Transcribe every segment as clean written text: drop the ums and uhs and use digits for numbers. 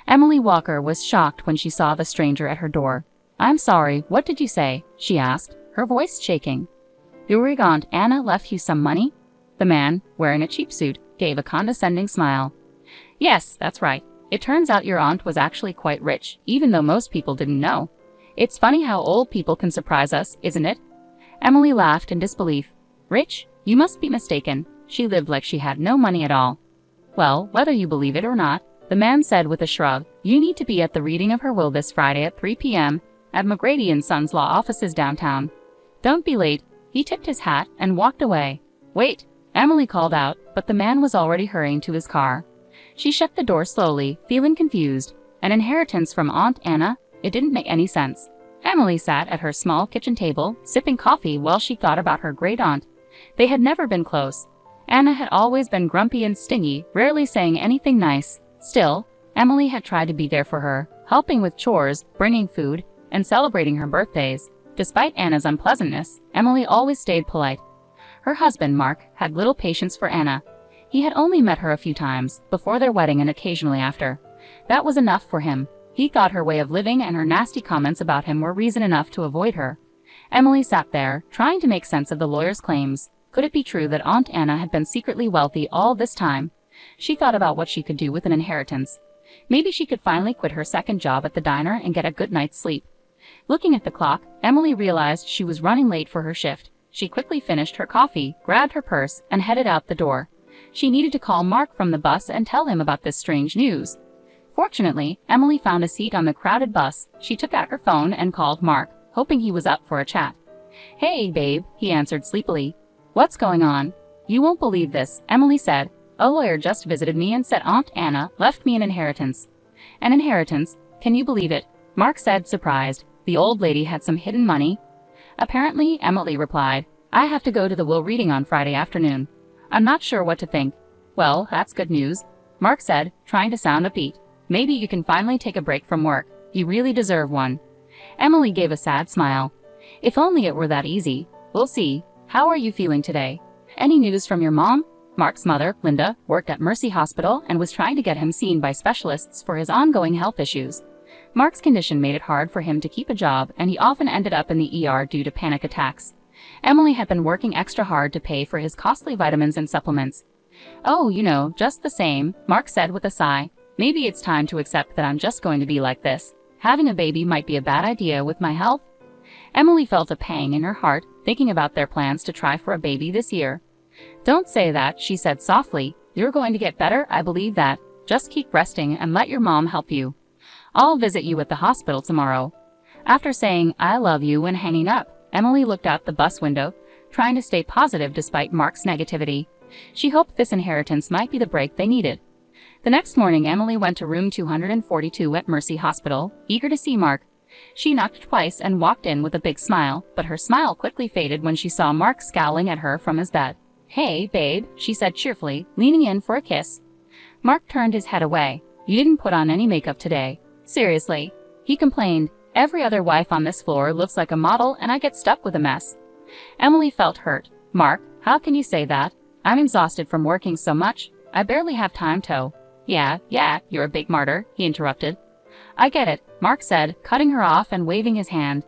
Emily Walker was shocked when she saw the stranger at her door. "I'm sorry, what did you say?" she asked, her voice shaking. "Your Aunt Anna left you some money?" The man, wearing a cheap suit, gave a condescending smile. "Yes, that's right. It turns out your aunt was actually quite rich, even though most people didn't know. It's funny how old people can surprise us, isn't it?" Emily laughed in disbelief. "Rich? You must be mistaken. She lived like she had no money at all." "Well, whether you believe it or not," the man said with a shrug, "you need to be at the reading of her will this Friday at 3 p.m. at McGrady & Sons Law Offices downtown. Don't be late." He tipped his hat and walked away. "Wait," Emily called out, but the man was already hurrying to his car. She shut the door slowly, feeling confused. An inheritance from Aunt Anna? It didn't make any sense. Emily sat at her small kitchen table, sipping coffee while she thought about her great-aunt. They had never been close. Anna had always been grumpy and stingy, rarely saying anything nice. Still, Emily had tried to be there for her, helping with chores, bringing food, and celebrating her birthdays. Despite Anna's unpleasantness, Emily always stayed polite. Her husband, Mark, had little patience for Anna. He had only met her a few times, before their wedding and occasionally after. That was enough for him. He thought her way of living and her nasty comments about him were reason enough to avoid her. Emily sat there, trying to make sense of the lawyer's claims. Could it be true that Aunt Anna had been secretly wealthy all this time? She thought about what she could do with an inheritance. Maybe she could finally quit her second job at the diner and get a good night's sleep. Looking at the clock, Emily realized she was running late for her shift. She quickly finished her coffee, grabbed her purse, and headed out the door. She needed to call Mark from the bus and tell him about this strange news. Fortunately, Emily found a seat on the crowded bus. She took out her phone and called Mark, hoping he was up for a chat. "Hey, babe," he answered sleepily. "What's going on?" "You won't believe this," Emily said. "A lawyer just visited me and said Aunt Anna left me an inheritance." "An inheritance? Can you believe it?" Mark said, surprised. "The old lady had some hidden money?" "Apparently," Emily replied. "I have to go to the will reading on Friday afternoon. I'm not sure what to think." "Well, that's good news," Mark said, trying to sound upbeat. "Maybe you can finally take a break from work. You really deserve one." Emily gave a sad smile. "If only it were that easy. We'll see. How are you feeling today? Any news from your mom?" Mark's mother, Linda, worked at Mercy Hospital and was trying to get him seen by specialists for his ongoing health issues. Mark's condition made it hard for him to keep a job, and he often ended up in the ER due to panic attacks. Emily had been working extra hard to pay for his costly vitamins and supplements. "Oh, just the same," Mark said with a sigh. "Maybe it's time to accept that I'm just going to be like this. Having a baby might be a bad idea with my health." Emily felt a pang in her heart, thinking about their plans to try for a baby this year. "Don't say that," she said softly. "You're going to get better, I believe that. Just keep resting and let your mom help you. I'll visit you at the hospital tomorrow." After saying, "I love you," and hanging up, Emily looked out the bus window, trying to stay positive despite Mark's negativity. She hoped this inheritance might be the break they needed. The next morning, Emily went to room 242 at Mercy Hospital, eager to see Mark. She knocked twice and walked in with a big smile, but her smile quickly faded when she saw Mark scowling at her from his bed. "Hey, babe," she said cheerfully, leaning in for a kiss. Mark turned his head away. "You didn't put on any makeup today." "Seriously," he complained. "Every other wife on this floor looks like a model and I get stuck with a mess." Emily felt hurt. "Mark, how can you say that? I'm exhausted from working so much. I barely have time to." Yeah, you're a big martyr," he interrupted. "I get it," Mark said, cutting her off and waving his hand.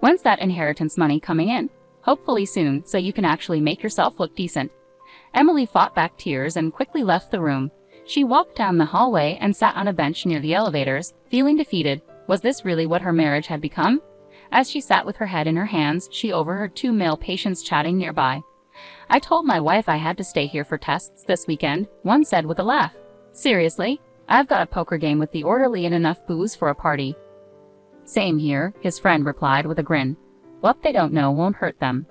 "When's that inheritance money coming in?" "Hopefully soon, so you can actually make yourself look decent." Emily fought back tears and quickly left the room. She walked down the hallway and sat on a bench near the elevators, feeling defeated. Was this really what her marriage had become? As she sat with her head in her hands, she overheard two male patients chatting nearby. "I told my wife I had to stay here for tests this weekend," one said with a laugh. "Seriously? I've got a poker game with the orderly and enough booze for a party." "Same here," his friend replied with a grin. "What they don't know won't hurt them.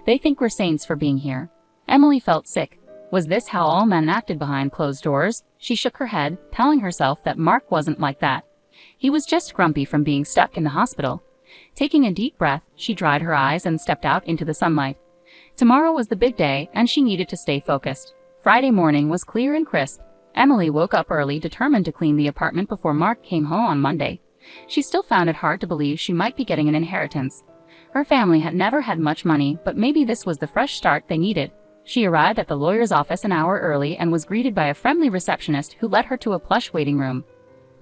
They think we're saints for being here." Emily felt sick. Was this how all men acted behind closed doors? She shook her head, telling herself that Mark wasn't like that. He was just grumpy from being stuck in the hospital. Taking a deep breath, she dried her eyes and stepped out into the sunlight. Tomorrow was the big day, and she needed to stay focused. Friday morning was clear and crisp. Emily woke up early, determined to clean the apartment before Mark came home on Monday. She still found it hard to believe she might be getting an inheritance. Her family had never had much money, but maybe this was the fresh start they needed. She arrived at the lawyer's office an hour early and was greeted by a friendly receptionist who led her to a plush waiting room.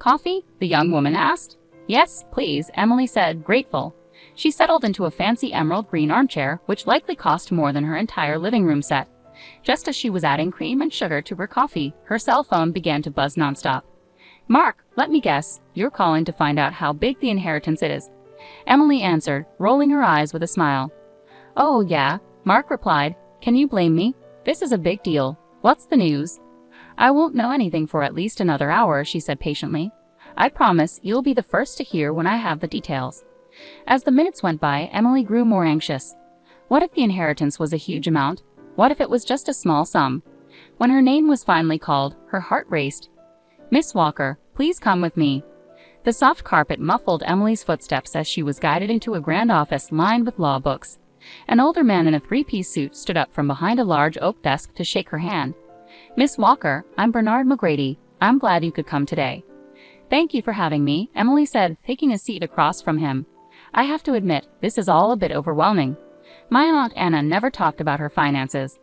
Coffee? The young woman asked. Yes, please, Emily said, grateful. She settled into a fancy emerald green armchair, which likely cost more than her entire living room set. Just as she was adding cream and sugar to her coffee, her cell phone began to buzz nonstop. Mark, let me guess, you're calling to find out how big the inheritance is. Emily answered, rolling her eyes with a smile. Oh, yeah, Mark replied. Can you blame me? This is a big deal. What's the news? I won't know anything for at least another hour, she said patiently. I promise you'll be the first to hear when I have the details. As the minutes went by, Emily grew more anxious. What if the inheritance was a huge amount? What if it was just a small sum? When her name was finally called, her heart raced. Miss Walker, please come with me. The soft carpet muffled Emily's footsteps as she was guided into a grand office lined with law books. An older man in a three-piece suit stood up from behind a large oak desk to shake her hand. Miss Walker, I'm Bernard McGrady. I'm glad you could come today. Thank you for having me, Emily said, taking a seat across from him. I have to admit, this is all a bit overwhelming. My Aunt Anna never talked about her finances.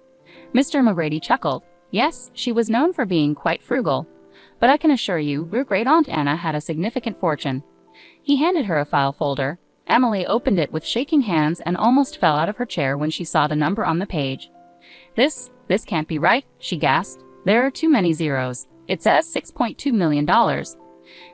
Mr. McGrady chuckled. Yes, she was known for being quite frugal. But I can assure you, your great-aunt Anna had a significant fortune. He handed her a file folder. Emily opened it with shaking hands and almost fell out of her chair when she saw the number on the page. This can't be right, she gasped. There are too many zeros. It says $6.2 million. Mr.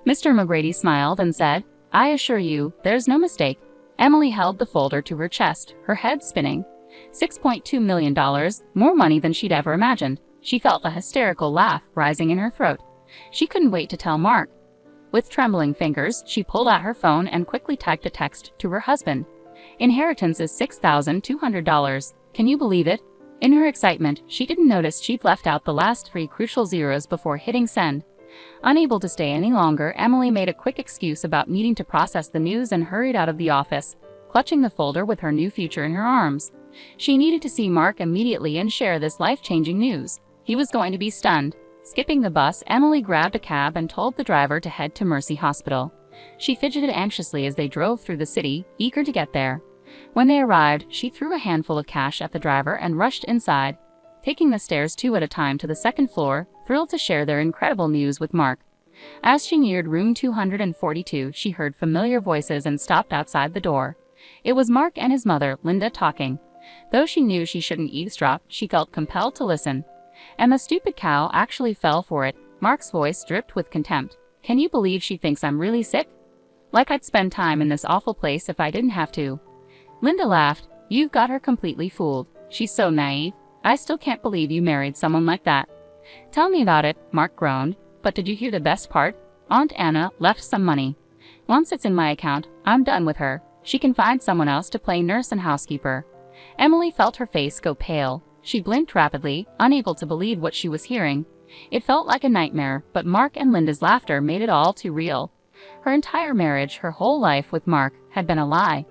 McGrady smiled and said, I assure you, there's no mistake. Emily held the folder to her chest, her head spinning. $6.2 million, more money than she'd ever imagined. She felt a hysterical laugh rising in her throat. She couldn't wait to tell Mark. With trembling fingers, she pulled out her phone and quickly typed a text to her husband. Inheritance is $6,200. Can you believe it? In her excitement, she didn't notice she'd left out the last 3 crucial zeros before hitting send. Unable to stay any longer, Emily made a quick excuse about needing to process the news and hurried out of the office, clutching the folder with her new future in her arms. She needed to see Mark immediately and share this life-changing news. He was going to be stunned. Skipping the bus, Emily grabbed a cab and told the driver to head to Mercy Hospital. She fidgeted anxiously as they drove through the city, eager to get there. When they arrived, she threw a handful of cash at the driver and rushed inside, taking the stairs 2 at a time to the second floor, thrilled to share their incredible news with Mark. As she neared room 242, she heard familiar voices and stopped outside the door. It was Mark and his mother, Linda, talking. Though she knew she shouldn't eavesdrop, she felt compelled to listen. And the stupid cow actually fell for it. Mark's voice dripped with contempt. Can you believe she thinks I'm really sick? Like I'd spend time in this awful place if I didn't have to. Linda laughed. You've got her completely fooled. She's so naive. I still can't believe you married someone like that. Tell me about it, Mark groaned. But did you hear the best part? Aunt Anna left some money. Once it's in my account, I'm done with her. She can find someone else to play nurse and housekeeper. Emily felt her face go pale. She blinked rapidly, unable to believe what she was hearing. It felt like a nightmare, but Mark and Linda's laughter made it all too real. Her entire marriage, her whole life with Mark, had been a lie.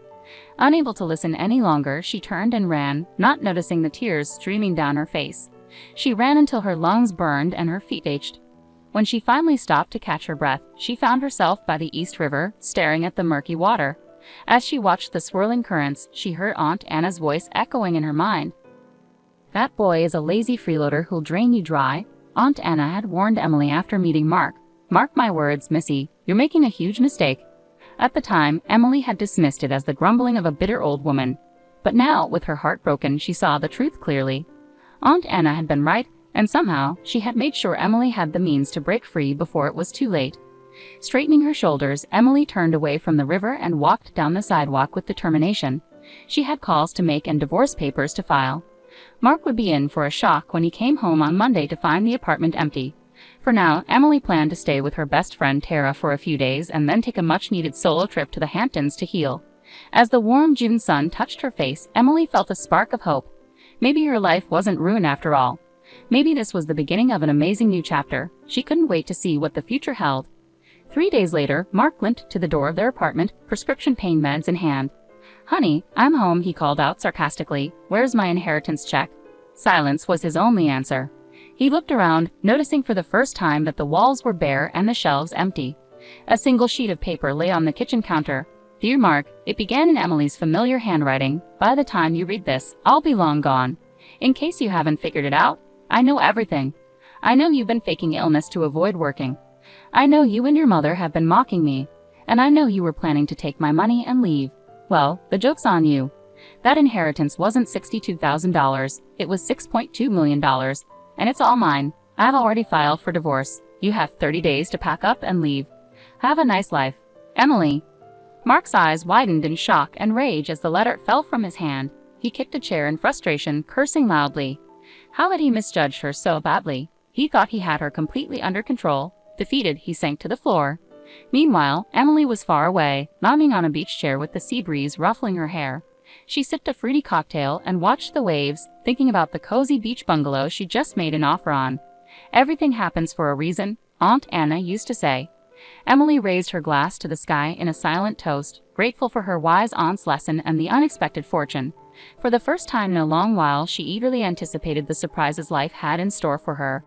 Unable to listen any longer, she turned and ran, not noticing the tears streaming down her face. She ran until her lungs burned and her feet ached. When she finally stopped to catch her breath, she found herself by the East River, staring at the murky water. As she watched the swirling currents, she heard Aunt Anna's voice echoing in her mind. That boy is a lazy freeloader who'll drain you dry, Aunt Anna had warned Emily after meeting Mark. Mark my words, Missy, you're making a huge mistake. At the time, Emily had dismissed it as the grumbling of a bitter old woman. But now, with her heart broken, she saw the truth clearly. Aunt Anna had been right, and somehow, she had made sure Emily had the means to break free before it was too late. Straightening her shoulders, Emily turned away from the river and walked down the sidewalk with determination. She had calls to make and divorce papers to file. Mark would be in for a shock when he came home on Monday to find the apartment empty. For now, Emily planned to stay with her best friend Tara for a few days and then take a much-needed solo trip to the Hamptons to heal. As the warm June sun touched her face, Emily felt a spark of hope. Maybe her life wasn't ruined after all. Maybe this was the beginning of an amazing new chapter. She couldn't wait to see what the future held. 3 days later, Mark limped to the door of their apartment, prescription pain meds in hand. Honey, I'm home, he called out sarcastically. Where's my inheritance check? Silence was his only answer. He looked around, noticing for the first time that the walls were bare and the shelves empty. A single sheet of paper lay on the kitchen counter. Dear Mark, it began in Emily's familiar handwriting. By the time you read this, I'll be long gone. In case you haven't figured it out, I know everything. I know you've been faking illness to avoid working. I know you and your mother have been mocking me, and I know you were planning to take my money and leave. Well, the joke's on you. That inheritance wasn't $62,000, it was $6.2 million, and it's all mine. I've already filed for divorce. You have 30 days to pack up and leave. Have a nice life. Emily. Mark's eyes widened in shock and rage as the letter fell from his hand. He kicked a chair in frustration, cursing loudly. How had he misjudged her so badly? He thought he had her completely under control. Defeated, he sank to the floor. Meanwhile, Emily was far away, lounging on a beach chair with the sea breeze ruffling her hair. She sipped a fruity cocktail and watched the waves, thinking about the cozy beach bungalow she just made an offer on. Everything happens for a reason, Aunt Anna used to say. Emily raised her glass to the sky in a silent toast, grateful for her wise aunt's lesson and the unexpected fortune. For the first time in a long while, she eagerly anticipated the surprises life had in store for her.